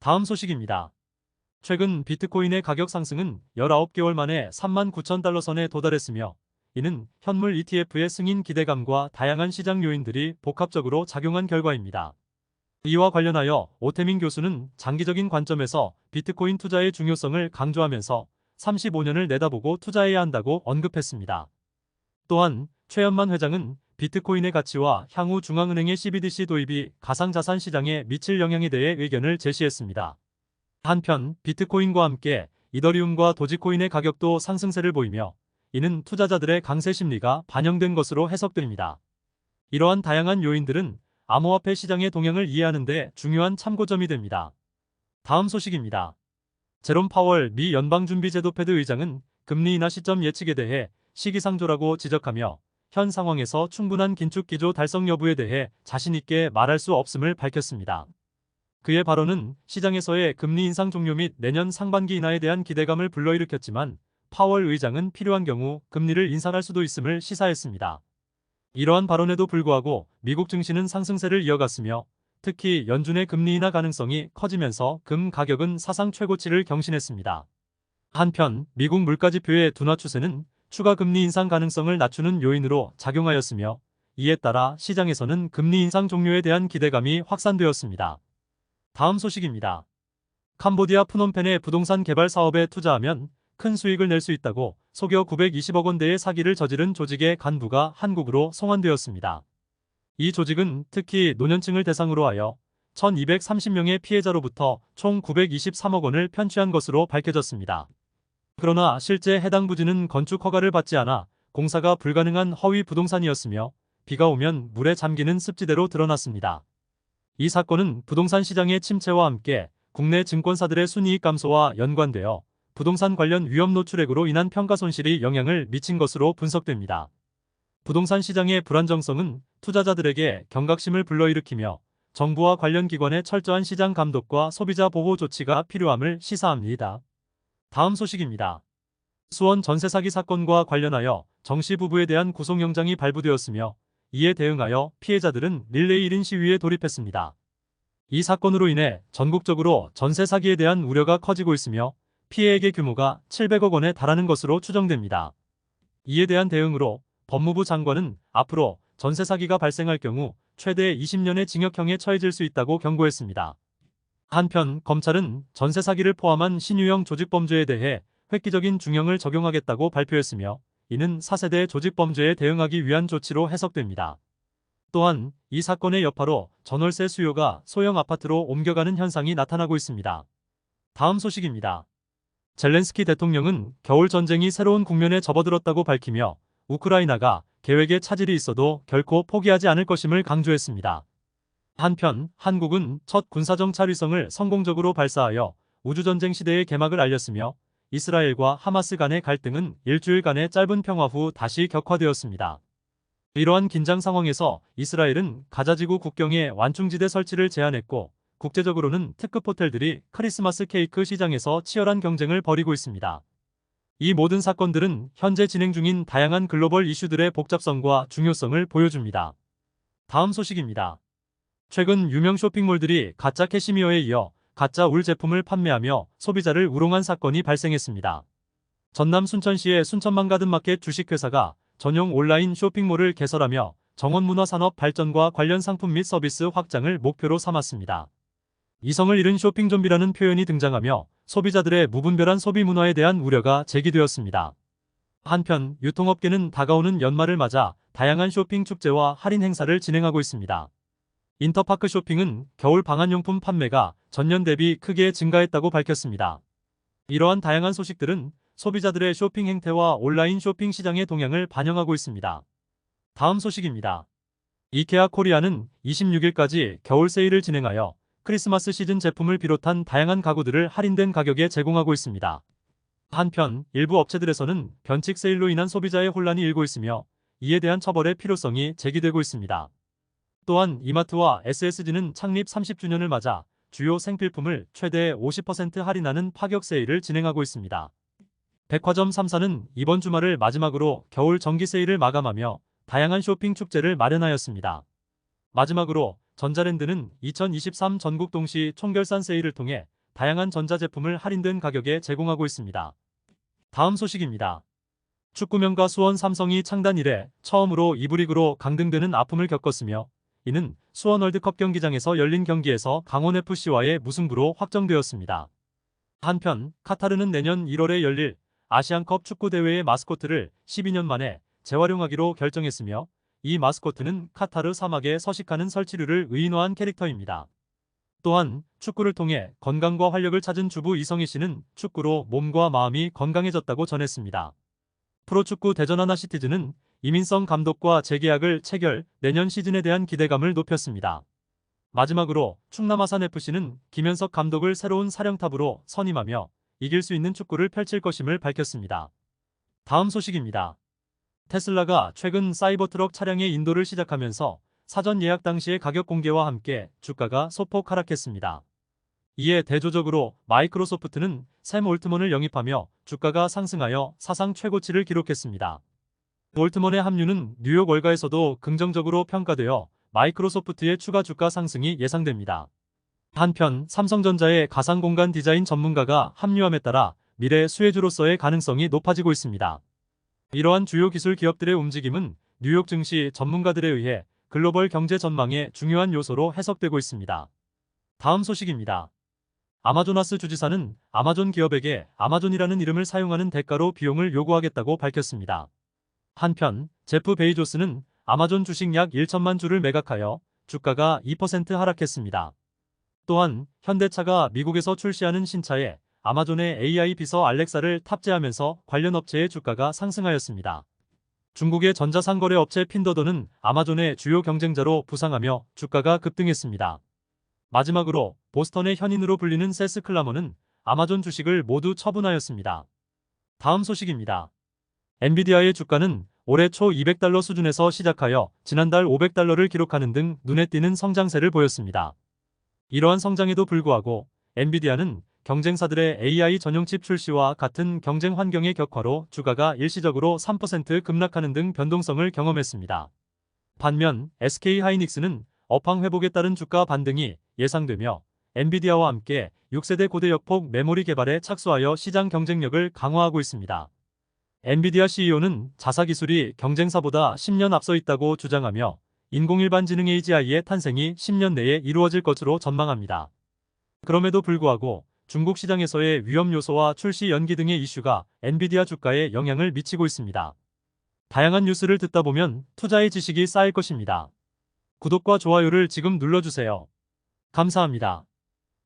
다음 소식입니다. 최근 비트코인의 가격 상승은 19개월 만에 39,000달러 선에 도달했으며, 이는 현물 ETF의 승인 기대감과 다양한 시장 요인들이 복합적으로 작용한 결과입니다. 이와 관련하여 오태민 교수는 장기적인 관점에서 비트코인 투자의 중요성을 강조하면서 35년을 내다보고 투자해야 한다고 언급했습니다. 또한 최연만 회장은 비트코인의 가치와 향후 중앙은행의 CBDC 도입이 가상자산 시장에 미칠 영향에 대해 의견을 제시했습니다. 한편 비트코인과 함께 이더리움과 도지코인의 가격도 상승세를 보이며, 이는 투자자들의 강세 심리가 반영된 것으로 해석됩니다. 이러한 다양한 요인들은 암호화폐 시장의 동향을 이해하는 데 중요한 참고점이 됩니다. 다음 소식입니다. 제롬 파월 미 연방준비제도 패드 의장은 금리 인하 시점 예측에 대해 시기상조라고 지적하며, 현 상황에서 충분한 긴축 기조 달성 여부에 대해 자신 있게 말할 수 없음을 밝혔습니다. 그의 발언은 시장에서의 금리 인상 종료 및 내년 상반기 인하에 대한 기대감을 불러일으켰지만, 파월 의장은 필요한 경우 금리를 인상할 수도 있음을 시사했습니다. 이러한 발언에도 불구하고 미국 증시는 상승세를 이어갔으며, 특히 연준의 금리 인하 가능성이 커지면서 금 가격은 사상 최고치를 경신했습니다. 한편 미국 물가지표의 둔화 추세는 추가 금리 인상 가능성을 낮추는 요인으로 작용하였으며, 이에 따라 시장에서는 금리 인상 종료에 대한 기대감이 확산되었습니다. 다음 소식입니다. 캄보디아 프놈펜의 부동산 개발 사업에 투자하면 큰 수익을 낼 수 있다고 속여 920억 원대의 사기를 저지른 조직의 간부가 한국으로 송환되었습니다. 이 조직은 특히 노년층을 대상으로 하여 1230명의 피해자로부터 총 923억 원을 편취한 것으로 밝혀졌습니다. 그러나 실제 해당 부지는 건축 허가를 받지 않아 공사가 불가능한 허위 부동산이었으며, 비가 오면 물에 잠기는 습지대로 드러났습니다. 이 사건은 부동산 시장의 침체와 함께 국내 증권사들의 순이익 감소와 연관되어 부동산 관련 위험 노출액으로 인한 평가 손실이 영향을 미친 것으로 분석됩니다. 부동산 시장의 불안정성은 투자자들에게 경각심을 불러일으키며, 정부와 관련 기관의 철저한 시장 감독과 소비자 보호 조치가 필요함을 시사합니다. 다음 소식입니다. 수원 전세 사기 사건과 관련하여 정씨 부부에 대한 구속영장이 발부되었으며, 이에 대응하여 피해자들은 릴레이 1인 시위에 돌입했습니다. 이 사건으로 인해 전국적으로 전세 사기에 대한 우려가 커지고 있으며, 피해액의 규모가 700억 원에 달하는 것으로 추정됩니다. 이에 대한 대응으로 법무부 장관은 앞으로 전세 사기가 발생할 경우 최대 20년의 징역형에 처해질 수 있다고 경고했습니다. 한편 검찰은 전세 사기를 포함한 신유형 조직범죄에 대해 획기적인 중형을 적용하겠다고 발표했으며, 이는 4세대 조직범죄에 대응하기 위한 조치로 해석됩니다. 또한 이 사건의 여파로 전월세 수요가 소형 아파트로 옮겨가는 현상이 나타나고 있습니다. 다음 소식입니다. 젤렌스키 대통령은 겨울 전쟁이 새로운 국면에 접어들었다고 밝히며, 우크라이나가 계획에 차질이 있어도 결코 포기하지 않을 것임을 강조했습니다. 한편 한국은 첫 군사정찰 위성을 성공적으로 발사하여 우주전쟁 시대의 개막을 알렸으며, 이스라엘과 하마스 간의 갈등은 일주일간의 짧은 평화 후 다시 격화되었습니다. 이러한 긴장 상황에서 이스라엘은 가자지구 국경에 완충지대 설치를 제안했고, 국제적으로는 특급 호텔들이 크리스마스 케이크 시장에서 치열한 경쟁을 벌이고 있습니다. 이 모든 사건들은 현재 진행 중인 다양한 글로벌 이슈들의 복잡성과 중요성을 보여줍니다. 다음 소식입니다. 최근 유명 쇼핑몰들이 가짜 캐시미어에 이어 가짜 울 제품을 판매하며 소비자를 우롱한 사건이 발생했습니다. 전남 순천시의 순천만 가든마켓 주식회사가 전용 온라인 쇼핑몰을 개설하며 정원문화산업 발전과 관련 상품 및 서비스 확장을 목표로 삼았습니다. 이성을 잃은 쇼핑 좀비라는 표현이 등장하며 소비자들의 무분별한 소비 문화에 대한 우려가 제기되었습니다. 한편 유통업계는 다가오는 연말을 맞아 다양한 쇼핑 축제와 할인 행사를 진행하고 있습니다. 인터파크 쇼핑은 겨울 방한용품 판매가 전년 대비 크게 증가했다고 밝혔습니다. 이러한 다양한 소식들은 소비자들의 쇼핑 행태와 온라인 쇼핑 시장의 동향을 반영하고 있습니다. 다음 소식입니다. 이케아 코리아는 26일까지 겨울 세일을 진행하여 크리스마스 시즌 제품을 비롯한 다양한 가구들을 할인된 가격에 제공하고 있습니다. 한편 일부 업체들에서는 변칙 세일로 인한 소비자의 혼란이 일고 있으며, 이에 대한 처벌의 필요성이 제기되고 있습니다. 또한 이마트와 SSG는 창립 30주년을 맞아 주요 생필품을 최대 50% 할인하는 파격 세일을 진행하고 있습니다. 백화점 3사는 이번 주말을 마지막으로 겨울 정기 세일을 마감하며 다양한 쇼핑 축제를 마련하였습니다. 마지막으로 전자랜드는 2023 전국 동시 총결산 세일을 통해 다양한 전자제품을 할인된 가격에 제공하고 있습니다. 다음 소식입니다. 축구명가 수원 삼성이 창단 이래 처음으로 2부 리그로 강등되는 아픔을 겪었으며 이는 수원 월드컵 경기장에서 열린 경기에서 강원FC와의 무승부로 확정되었습니다. 한편 카타르는 내년 1월에 열릴 아시안컵 축구대회의 마스코트를 12년 만에 재활용하기로 결정했으며 이 마스코트는 카타르 사막에 서식하는 설치류를 의인화한 캐릭터입니다. 또한 축구를 통해 건강과 활력을 찾은 주부 이성희 씨는 축구로 몸과 마음이 건강해졌다고 전했습니다. 프로축구 대전 하나시티즈는 이민성 감독과 재계약을 체결, 내년 시즌에 대한 기대감을 높였습니다. 마지막으로 충남 아산FC는 김현석 감독을 새로운 사령탑으로 선임하며 이길 수 있는 축구를 펼칠 것임을 밝혔습니다. 다음 소식입니다. 테슬라가 최근 사이버트럭 차량의 인도를 시작하면서 사전 예약 당시의 가격 공개와 함께 주가가 소폭 하락했습니다. 이에 대조적으로 마이크로소프트는 샘 올트먼을 영입하며 주가가 상승하여 사상 최고치를 기록했습니다. 올트먼의 합류는 뉴욕 월가에서도 긍정적으로 평가되어 마이크로소프트의 추가 주가 상승이 예상됩니다. 한편 삼성전자의 가상공간 디자인 전문가가 합류함에 따라 미래 수혜주로서의 가능성이 높아지고 있습니다. 이러한 주요 기술 기업들의 움직임은 뉴욕 증시 전문가들에 의해 글로벌 경제 전망의 중요한 요소로 해석되고 있습니다. 다음 소식입니다. 아마조나스 주지사는 아마존 기업에게 아마존이라는 이름을 사용하는 대가로 비용을 요구하겠다고 밝혔습니다. 한편 제프 베이조스는 아마존 주식 약 1천만 주를 매각하여 주가가 2% 하락했습니다. 또한 현대차가 미국에서 출시하는 신차에 아마존의 AI 비서 알렉사를 탑재하면서 관련 업체의 주가가 상승하였습니다. 중국의 전자상거래 업체 핀더더는 아마존의 주요 경쟁자로 부상하며 주가가 급등했습니다. 마지막으로 보스턴의 현인으로 불리는 세스 클라머는 아마존 주식을 모두 처분하였습니다. 다음 소식입니다. 엔비디아의 주가는 올해 초 200달러 수준에서 시작하여 지난달 500달러를 기록하는 등 눈에 띄는 성장세를 보였습니다. 이러한 성장에도 불구하고 엔비디아는 경쟁사들의 AI 전용 칩 출시와 같은 경쟁 환경의 격화로 주가가 일시적으로 3% 급락하는 등 변동성을 경험했습니다. 반면 SK하이닉스는 업황 회복에 따른 주가 반등이 예상되며 엔비디아와 함께 6세대 고대 역폭 메모리 개발에 착수하여 시장 경쟁력을 강화하고 있습니다. 엔비디아 CEO는 자사 기술이 경쟁사보다 10년 앞서 있다고 주장하며 인공일반지능 AGI의 탄생이 10년 내에 이루어질 것으로 전망합니다. 그럼에도 불구하고 중국 시장에서의 위험 요소와 출시 연기 등의 이슈가 엔비디아 주가에 영향을 미치고 있습니다. 다양한 뉴스를 듣다 보면 투자의 지식이 쌓일 것입니다. 구독과 좋아요를 지금 눌러주세요. 감사합니다.